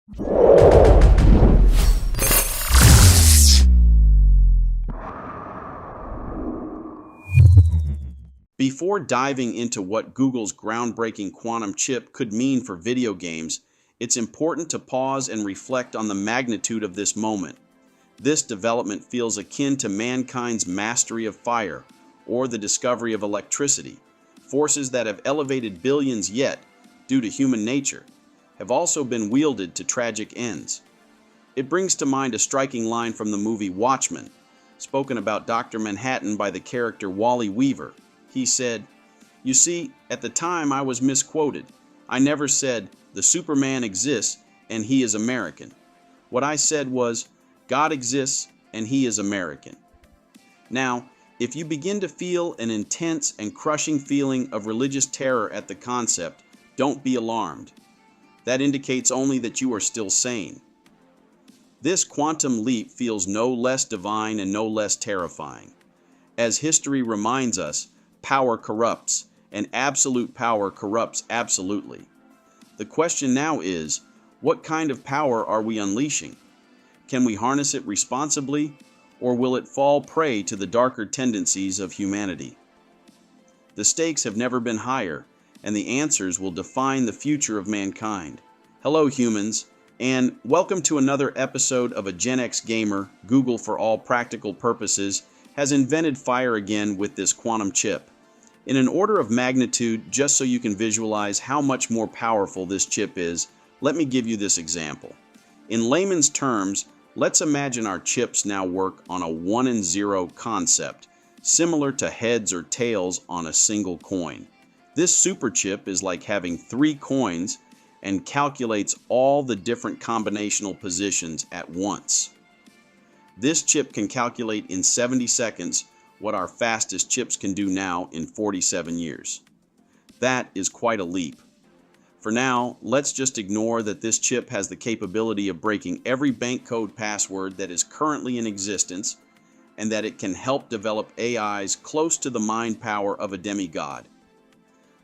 Before diving into what Google's groundbreaking quantum chip could mean for video games, it's important to pause and reflect on the magnitude of this moment. This development feels akin to mankind's mastery of fire or the discovery of electricity. Forces that have elevated billions yet, due to human nature, have also been wielded to tragic ends. It brings to mind a striking line from the movie Watchmen, spoken about Dr. Manhattan by the character Wally Weaver. He said, "You see, at the time I was misquoted. I never said, 'The Superman exists and he is American.' What I said was, 'God exists and he is American.'" Now, if you begin to feel an intense and crushing feeling of religious terror at the concept, don't be alarmed. That indicates only that you are still sane. This quantum leap feels no less divine and no less terrifying. As history reminds us, power corrupts, and absolute power corrupts absolutely. The question now is, what kind of power are we unleashing? Can we harness it responsibly, or will it fall prey to the darker tendencies of humanity? The stakes have never been higher, and the answers will define the future of mankind. Hello, humans, and welcome to another episode of A Gen X Gamer. Google, for all practical purposes, has invented fire again with this quantum chip. In an order of magnitude, just so you can visualize how much more powerful this chip is, let me give you this example. In layman's terms, let's imagine our chips now work on a 1 and 0 concept, similar to heads or tails on a single coin. This super chip is like having 3 coins and calculates all the different combinational positions at once. This chip can calculate in 70 seconds what our fastest chips can do now in 47 years. That is quite a leap. For now, let's just ignore that this chip has the capability of breaking every bank code password that is currently in existence, and that it can help develop AIs close to the mind power of a demigod.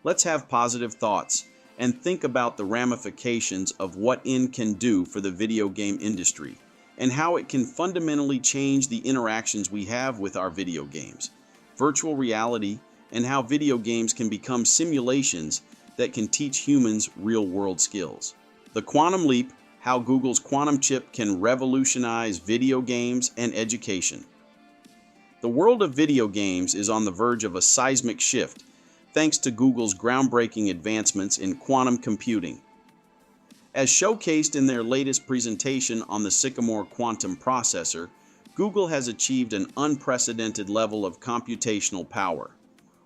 Let's have positive thoughts and think about the ramifications of what it can do for the video game industry, and how it can fundamentally change the interactions we have with our video games, virtual reality, and how video games can become simulations that can teach humans real-world skills. The quantum leap, how Google's quantum chip can revolutionize video games and education. The world of video games is on the verge of a seismic shift thanks to Google's groundbreaking advancements in quantum computing. As showcased in their latest presentation on the Sycamore quantum processor, Google has achieved an unprecedented level of computational power.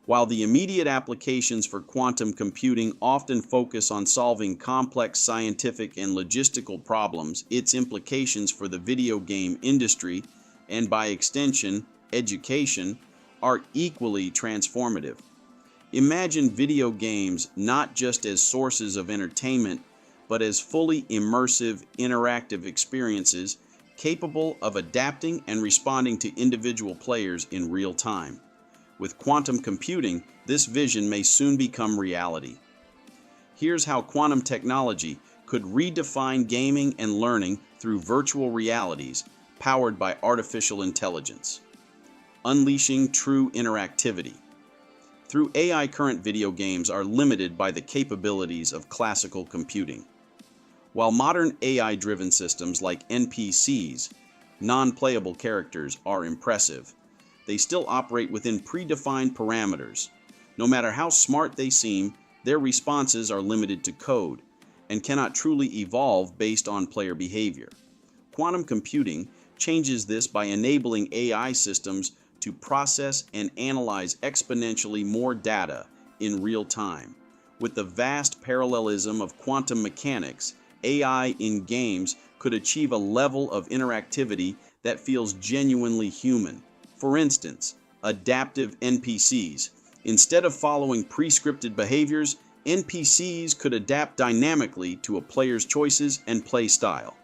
While the immediate applications for quantum computing often focus on solving complex scientific and logistical problems, its implications for the video game industry, and by extension, education, are equally transformative. Imagine video games not just as sources of entertainment, but as fully immersive, interactive experiences capable of adapting and responding to individual players in real time. With quantum computing, this vision may soon become reality. Here's how quantum technology could redefine gaming and learning through virtual realities powered by artificial intelligence. Unleashing true interactivity. Through AI, current video games are limited by the capabilities of classical computing. While modern AI-driven systems like NPCs, non-playable characters, are impressive, they still operate within predefined parameters. No matter how smart they seem, their responses are limited to code and cannot truly evolve based on player behavior. Quantum computing changes this by enabling AI systems to process and analyze exponentially more data in real time. With the vast parallelism of quantum mechanics, AI in games could achieve a level of interactivity that feels genuinely human. For instance, adaptive NPCs. Instead of following pre-scripted behaviors, NPCs could adapt dynamically to a player's choices and play style.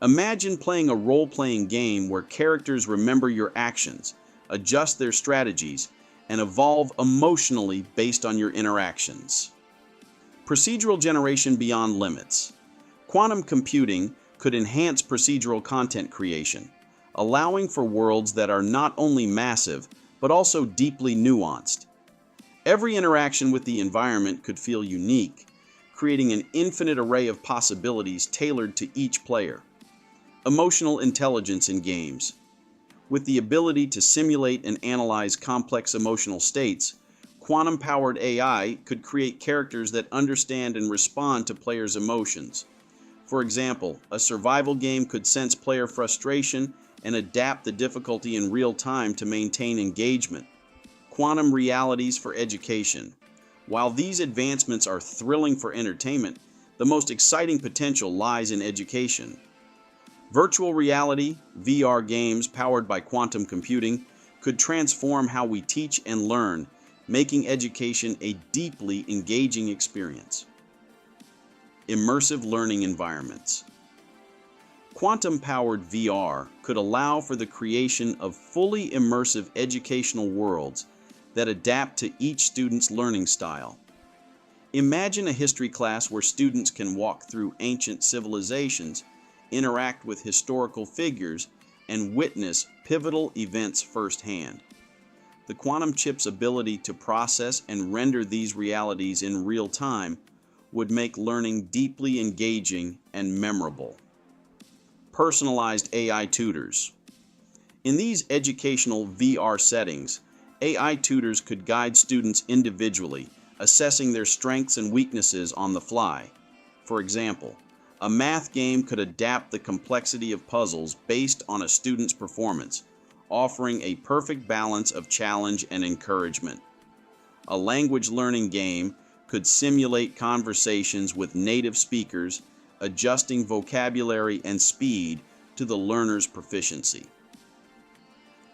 Imagine playing a role-playing game where characters remember your actions, adjust their strategies, and evolve emotionally based on your interactions. Procedural generation beyond limits. Quantum computing could enhance procedural content creation, allowing for worlds that are not only massive, but also deeply nuanced. Every interaction with the environment could feel unique, creating an infinite array of possibilities tailored to each player. Emotional intelligence in games. With the ability to simulate and analyze complex emotional states, quantum-powered AI could create characters that understand and respond to players' emotions. For example, a survival game could sense player frustration and adapt the difficulty in real time to maintain engagement. Quantum realities for education. While these advancements are thrilling for entertainment, the most exciting potential lies in education. Virtual reality, VR games powered by quantum computing could transform how we teach and learn, making education a deeply engaging experience. Immersive learning environments. Quantum-powered VR could allow for the creation of fully immersive educational worlds that adapt to each student's learning style. Imagine a history class where students can walk through ancient civilizations, interact with historical figures, and witness pivotal events firsthand. The quantum chip's ability to process and render these realities in real time would make learning deeply engaging and memorable. Personalized AI tutors. In these educational VR settings, AI tutors could guide students individually, assessing their strengths and weaknesses on the fly. For example, a math game could adapt the complexity of puzzles based on a student's performance, offering a perfect balance of challenge and encouragement. A language learning game could simulate conversations with native speakers, adjusting vocabulary and speed to the learner's proficiency.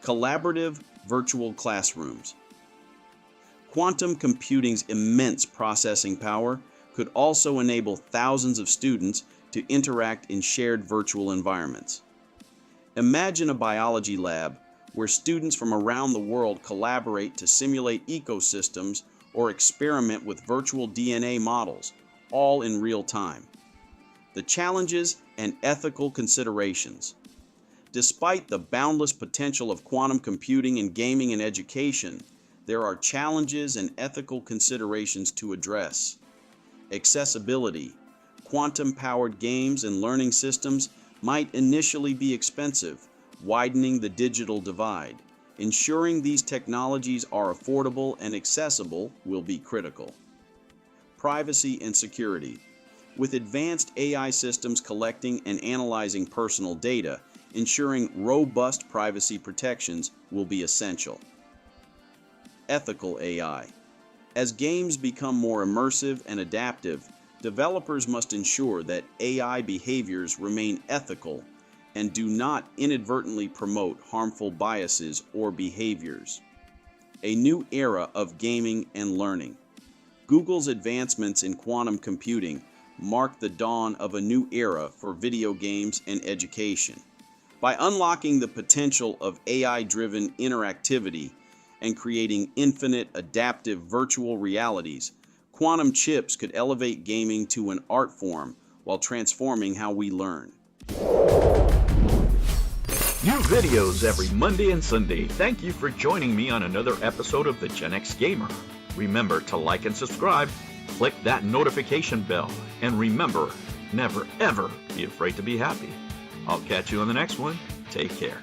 Collaborative virtual classrooms. Quantum computing's immense processing power could also enable thousands of students to interact in shared virtual environments. Imagine a biology lab where students from around the world collaborate to simulate ecosystems or experiment with virtual DNA models, all in real time. The challenges and ethical considerations. Despite the boundless potential of quantum computing in gaming and education, there are challenges and ethical considerations to address. Accessibility. Quantum-powered games and learning systems might initially be expensive, widening the digital divide. Ensuring these technologies are affordable and accessible will be critical. Privacy and security. With advanced AI systems collecting and analyzing personal data, ensuring robust privacy protections will be essential. Ethical AI. As games become more immersive and adaptive, developers must ensure that AI behaviors remain ethical and do not inadvertently promote harmful biases or behaviors. A new era of gaming and learning. Google's advancements in quantum computing mark the dawn of a new era for video games and education. By unlocking the potential of AI-driven interactivity and creating infinite adaptive virtual realities, quantum chips could elevate gaming to an art form while transforming how we learn. New videos every Monday and Sunday. Thank you for joining me on another episode of the Gen X Gamer. Remember to like and subscribe, click that notification bell, and remember, never ever be afraid to be happy. I'll catch you on the next one. Take care.